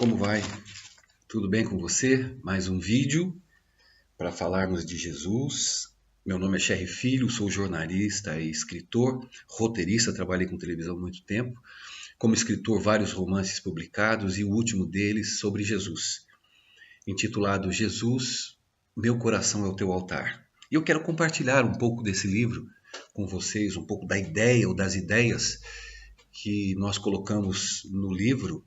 Como vai? Tudo bem com você? Mais um vídeo para falarmos de Jesus. Meu nome é Sherry Filho, sou jornalista e escritor, roteirista, trabalhei com televisão há muito tempo. Como escritor, vários romances publicados e o último deles sobre Jesus, intitulado Jesus, Meu Coração é o Teu Altar. E eu quero compartilhar um pouco desse livro com vocês, um pouco da ideia ou das ideias que nós colocamos no livro,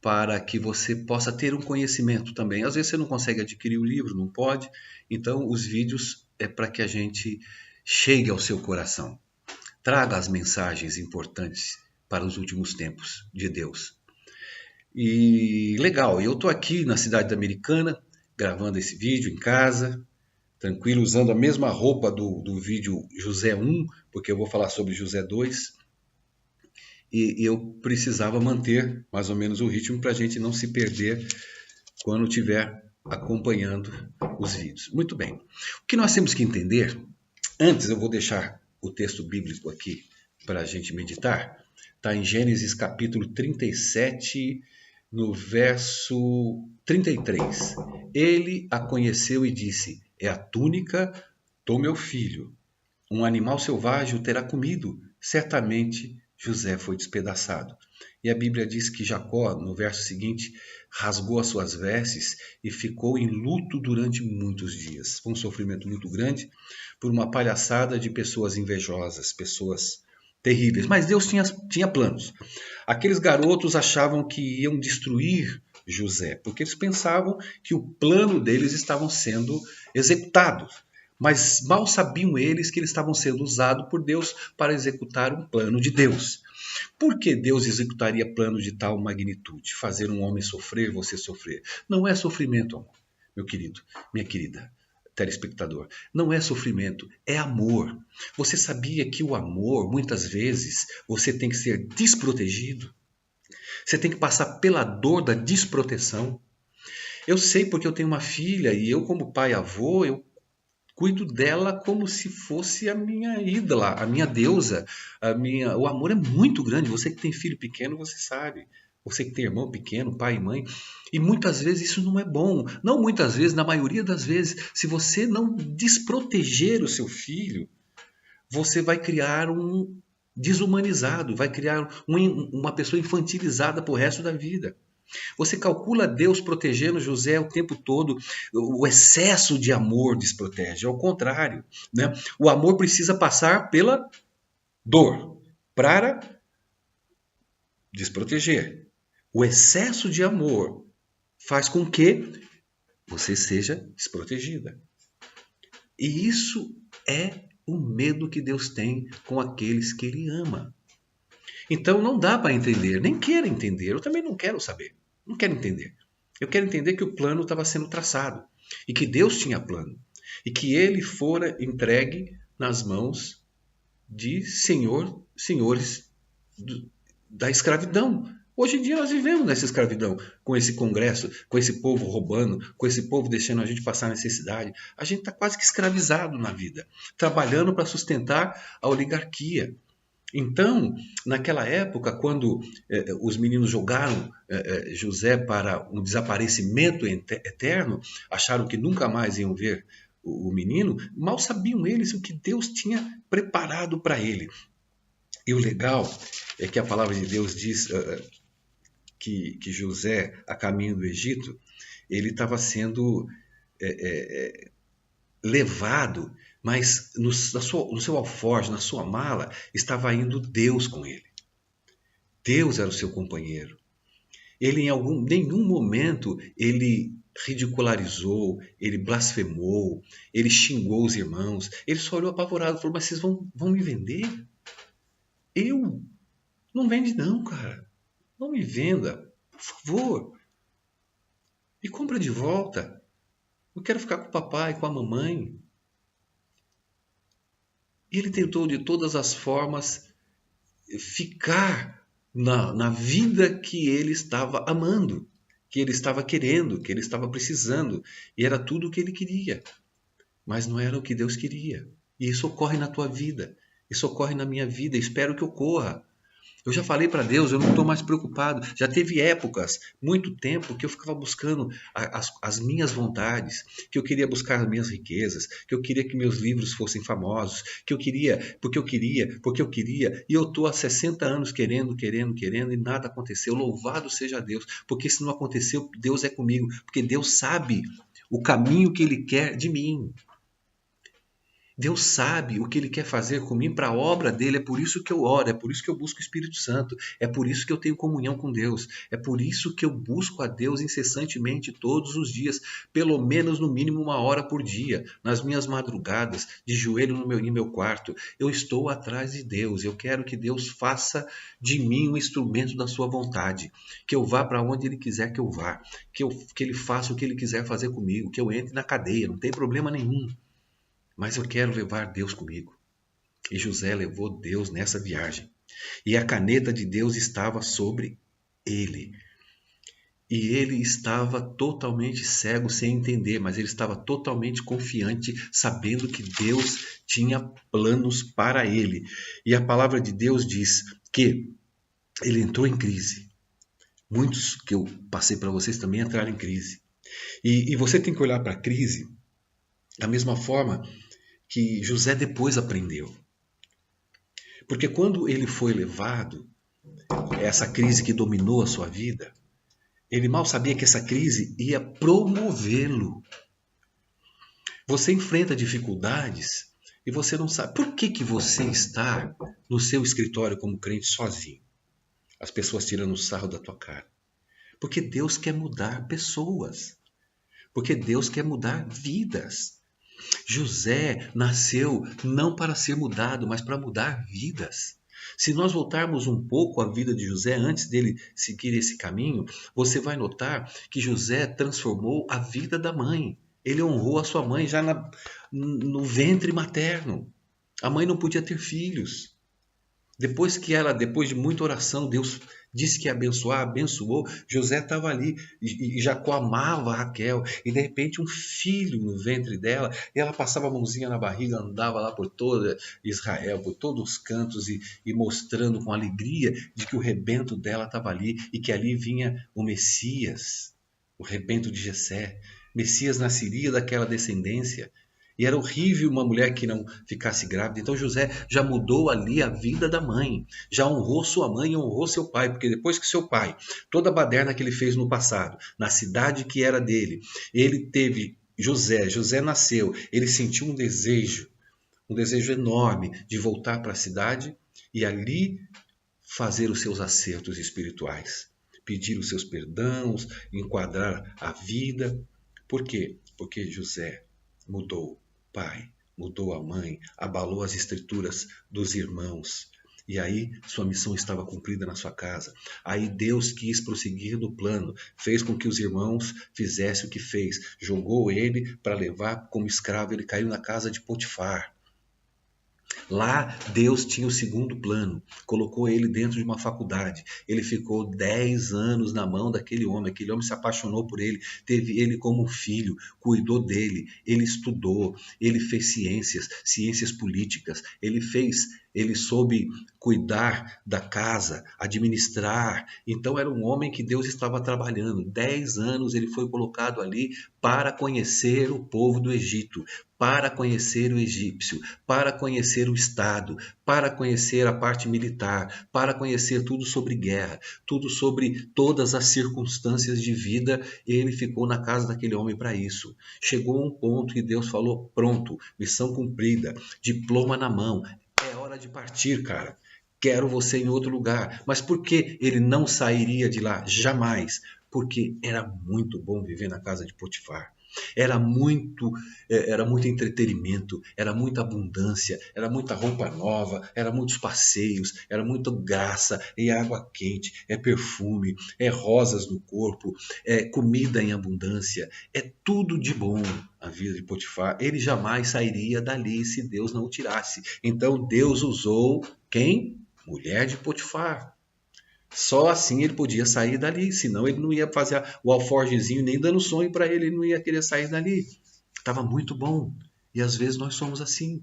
para que você possa ter um conhecimento também. Às vezes você não consegue adquirir o livro, não pode, então os vídeos é para que a gente chegue ao seu coração. Traga as mensagens importantes para os últimos tempos de Deus. E legal, eu estou aqui na cidade Americana, gravando esse vídeo em casa, tranquilo, usando a mesma roupa do vídeo José 1, porque eu vou falar sobre José 2. E eu precisava manter mais ou menos o ritmo para a gente não se perder quando estiver acompanhando os vídeos. Muito bem. O que nós temos que entender, antes eu vou deixar o texto bíblico aqui para a gente meditar, está em Gênesis capítulo 37, no verso 33. Ele a conheceu e disse: é a túnica do meu filho. Um animal selvagem o terá comido, certamente José foi despedaçado. E a Bíblia diz que Jacó, no verso seguinte, rasgou as suas vestes e ficou em luto durante muitos dias. Foi um sofrimento muito grande por uma palhaçada de pessoas invejosas, pessoas terríveis. Mas Deus tinha planos. Aqueles garotos achavam que iam destruir José, porque eles pensavam que o plano deles estava sendo executado. Mas mal sabiam eles que eles estavam sendo usados por Deus para executar um plano de Deus. Por que Deus executaria plano de tal magnitude? Fazer um homem sofrer, você sofrer. Não é sofrimento, amor, meu querido, minha querida telespectador. Não é sofrimento, é amor. Você sabia que o amor, muitas vezes, você tem que ser desprotegido? Você tem que passar pela dor da desproteção? Eu sei porque eu tenho uma filha e eu, como pai e avô, eu cuido dela como se fosse a minha ídola, a minha deusa. O amor é muito grande. Você que tem filho pequeno, você sabe. Você que tem irmão pequeno, pai e mãe. E muitas vezes isso não é bom. Não muitas vezes, na maioria das vezes. Se você não desproteger o seu filho, você vai criar um desumanizado, vai criar uma pessoa infantilizada para o resto da vida. Você calcula Deus protegendo José o tempo todo. O excesso de amor desprotege. Ao contrário, né? O amor precisa passar pela dor para desproteger. O excesso de amor faz com que você seja desprotegida. E isso é o medo que Deus tem com aqueles que Ele ama. Então não dá para entender, nem quero entender, eu também não quero saber. Não quero entender. Eu quero entender que o plano estava sendo traçado e que Deus tinha plano e que ele fora entregue nas mãos de senhores da escravidão. Hoje em dia nós vivemos nessa escravidão, com esse Congresso, com esse povo roubando, com esse povo deixando a gente passar necessidade. A gente está quase que escravizado na vida, trabalhando para sustentar a oligarquia. Então, naquela época, quando os meninos jogaram José para um desaparecimento eterno, acharam que nunca mais iam ver o menino, mal sabiam eles o que Deus tinha preparado para ele. E o legal é que a palavra de Deus diz que José, a caminho do Egito, ele estava sendo levado, mas no seu alforje, na sua mala, estava indo Deus com ele. Deus era o seu companheiro. Ele em nenhum momento ele ridicularizou, ele blasfemou, ele xingou os irmãos. Ele só olhou apavorado e falou: mas vocês vão me vender? Eu? Não vende não, cara. Não me venda, por favor. Me compra de volta. Eu quero ficar com o papai, com a mamãe. Ele tentou de todas as formas ficar na vida que ele estava amando, que ele estava querendo, que ele estava precisando. E era tudo o que ele queria. Mas não era o que Deus queria. E isso ocorre na tua vida. Isso ocorre na minha vida. Espero que ocorra. Eu já falei para Deus, eu não estou mais preocupado. Já teve épocas, muito tempo, que eu ficava buscando as minhas vontades, que eu queria buscar as minhas riquezas, que eu queria que meus livros fossem famosos, que eu queria, porque eu queria, e eu estou há 60 anos querendo, e nada aconteceu. Louvado seja Deus, porque se não aconteceu, Deus é comigo, porque Deus sabe o caminho que Ele quer de mim. Deus sabe o que Ele quer fazer comigo para a obra dele. É por isso que eu oro, é por isso que eu busco o Espírito Santo, é por isso que eu tenho comunhão com Deus, é por isso que eu busco a Deus incessantemente todos os dias, pelo menos no mínimo 1 hora por dia, nas minhas madrugadas, de joelho em meu quarto. Eu estou atrás de Deus, eu quero que Deus faça de mim um instrumento da sua vontade, que eu vá para onde Ele quiser que eu vá, que Ele faça o que Ele quiser fazer comigo, que eu entre na cadeia, não tem problema nenhum. Mas eu quero levar Deus comigo. E José levou Deus nessa viagem. E a caneta de Deus estava sobre ele. E ele estava totalmente cego, sem entender, mas ele estava totalmente confiante, sabendo que Deus tinha planos para ele. E a palavra de Deus diz que ele entrou em crise. Muitos que eu passei para vocês também entraram em crise. E você tem que olhar para a crise da mesma forma que José depois aprendeu. Porque quando ele foi levado, essa crise que dominou a sua vida, ele mal sabia que essa crise ia promovê-lo. Você enfrenta dificuldades e você não sabe por que você está no seu escritório como crente sozinho. As pessoas tirando sarro da tua cara. Porque Deus quer mudar pessoas. Porque Deus quer mudar vidas. José nasceu não para ser mudado, mas para mudar vidas. Se nós voltarmos um pouco à vida de José antes dele seguir esse caminho, você vai notar que José transformou a vida da mãe. Ele honrou a sua mãe já no ventre materno. A mãe não podia ter filhos. Depois de muita oração, Deus disse que ia abençoar, abençoou. José estava ali e Jacó amava Raquel. E de repente um filho no ventre dela, e ela passava a mãozinha na barriga, andava lá por toda Israel, por todos os cantos e mostrando com alegria de que o rebento dela estava ali e que ali vinha o Messias, o rebento de Jessé. Messias nasceria daquela descendência. E era horrível uma mulher que não ficasse grávida. Então José já mudou ali a vida da mãe. Já honrou sua mãe e honrou seu pai. Porque depois que seu pai, toda a baderna que ele fez no passado, na cidade que era dele, ele teve José nasceu, ele sentiu um desejo enorme de voltar para a cidade e ali fazer os seus acertos espirituais. Pedir os seus perdões, enquadrar a vida. Por quê? Porque José mudou pai, mudou a mãe, abalou as estruturas dos irmãos. E aí sua missão estava cumprida na sua casa. Aí Deus quis prosseguir no plano, fez com que os irmãos fizessem o que fez. Jogou ele para levar como escravo, ele caiu na casa de Potifar. Lá Deus tinha o segundo plano, colocou ele dentro de uma faculdade. Ele ficou 10 anos na mão daquele homem, aquele homem se apaixonou por ele, teve ele como um filho, cuidou dele, ele estudou, ele fez ciências políticas, ele soube cuidar da casa, administrar. Então era um homem que Deus estava trabalhando. 10 anos ele foi colocado ali para conhecer o povo do Egito, para conhecer o egípcio, para conhecer o Estado, para conhecer a parte militar, para conhecer tudo sobre guerra, tudo sobre todas as circunstâncias de vida. Ele ficou na casa daquele homem para isso. Chegou um ponto que Deus falou: pronto, missão cumprida, diploma na mão, é hora de partir, cara. Quero você em outro lugar. Mas por que ele não sairia de lá? Jamais. Porque era muito bom viver na casa de Potifar. Era muito entretenimento, era muita abundância, era muita roupa nova, era muitos passeios, era muita graça, é água quente, é perfume, é rosas no corpo, é comida em abundância, é tudo de bom a vida de Potifar. Ele jamais sairia dali se Deus não o tirasse. Então Deus usou quem? Mulher de Potifar. Só assim ele podia sair dali, senão ele não ia fazer o alforjezinho nem dando sonho para ele, ele não ia querer sair dali. Estava muito bom. E às vezes nós somos assim.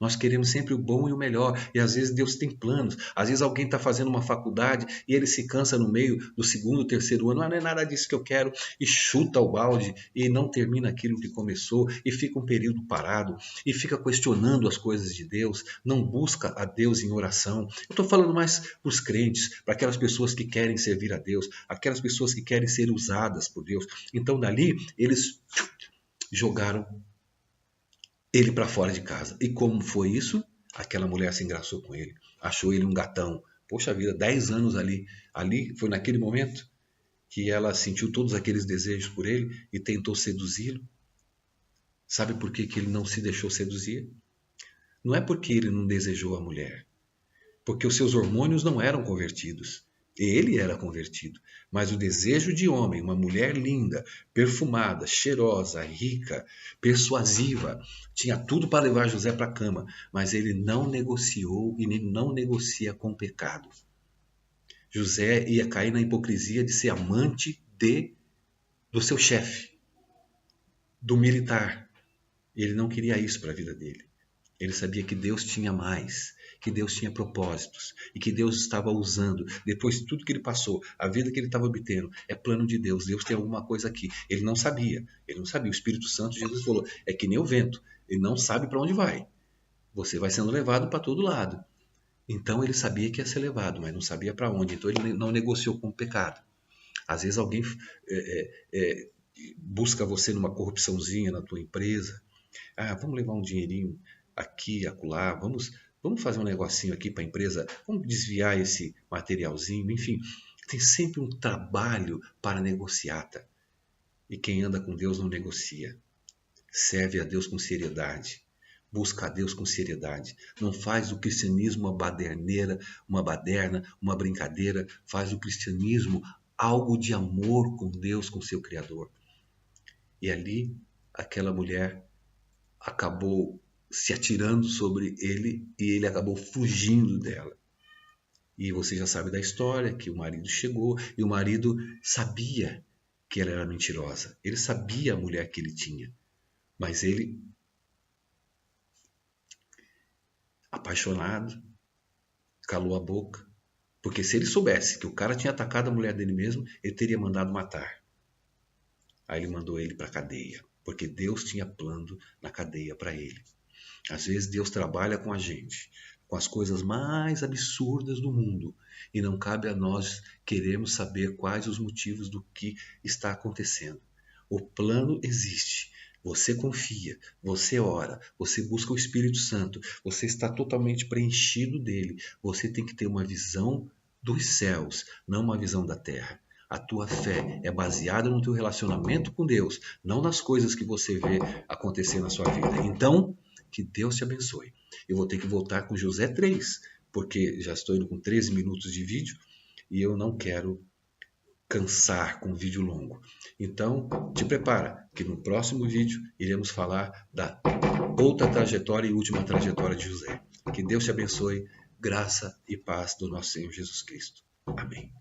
Nós queremos sempre o bom e o melhor. E às vezes Deus tem planos. Às vezes alguém está fazendo uma faculdade e ele se cansa no meio do segundo, terceiro ano. Ah, não é nada disso que eu quero. E chuta o balde e não termina aquilo que começou. E fica um período parado. E fica questionando as coisas de Deus. Não busca a Deus em oração. Eu estou falando mais para os crentes, para aquelas pessoas que querem servir a Deus. Aquelas pessoas que querem ser usadas por Deus. Então dali eles jogaram ele para fora de casa. E como foi isso? Aquela mulher se engraçou com ele, achou ele um gatão. Poxa vida, 10 anos ali. Ali foi naquele momento que ela sentiu todos aqueles desejos por ele e tentou seduzi-lo. Sabe por que ele não se deixou seduzir? Não é porque ele não desejou a mulher, porque os seus hormônios não eram convertidos. Ele era convertido, mas o desejo de homem, uma mulher linda, perfumada, cheirosa, rica, persuasiva, tinha tudo para levar José para a cama, mas ele não negociou e nem não negocia com o pecado. José ia cair na hipocrisia de ser amante do seu chefe, do militar. Ele não queria isso para a vida dele. Ele sabia que Deus tinha mais, que Deus tinha propósitos e que Deus estava usando. Depois de tudo que ele passou, a vida que ele estava obtendo, é plano de Deus. Deus tem alguma coisa aqui. Ele não sabia. O Espírito Santo, Jesus falou, é que nem o vento. Ele não sabe para onde vai. Você vai sendo levado para todo lado. Então ele sabia que ia ser levado, mas não sabia para onde. Então ele não negociou com o pecado. Às vezes alguém busca você numa corrupçãozinha na tua empresa. Ah, vamos levar um dinheirinho aqui, acolá, vamos fazer um negocinho aqui para a empresa, vamos desviar esse materialzinho, enfim, tem sempre um trabalho para negociata. E quem anda com Deus não negocia. Serve a Deus com seriedade. Busca a Deus com seriedade. Não faz do cristianismo uma baderneira, uma baderna, uma brincadeira. Faz do cristianismo algo de amor com Deus, com seu Criador. E ali, aquela mulher acabou se atirando sobre ele e ele acabou fugindo dela. E você já sabe da história, que o marido chegou e o marido sabia que ela era mentirosa. Ele sabia a mulher que ele tinha, mas ele, apaixonado, calou a boca, porque se ele soubesse que o cara tinha atacado a mulher dele mesmo, ele teria mandado matar. Aí ele mandou ele para a cadeia, porque Deus tinha plano na cadeia para ele. Às vezes Deus trabalha com a gente, com as coisas mais absurdas do mundo, e não cabe a nós queremos saber quais os motivos do que está acontecendo. O plano existe. Você confia, você ora, você busca o Espírito Santo, você está totalmente preenchido dele. Você tem que ter uma visão dos céus, não uma visão da terra. A tua fé é baseada no teu relacionamento com Deus, não nas coisas que você vê acontecer na sua vida. Então, que Deus te abençoe. Eu vou ter que voltar com José 3, porque já estou indo com 13 minutos de vídeo e eu não quero cansar com um vídeo longo. Então, te prepara, que no próximo vídeo iremos falar da outra trajetória e última trajetória de José. Que Deus te abençoe, graça e paz do nosso Senhor Jesus Cristo. Amém.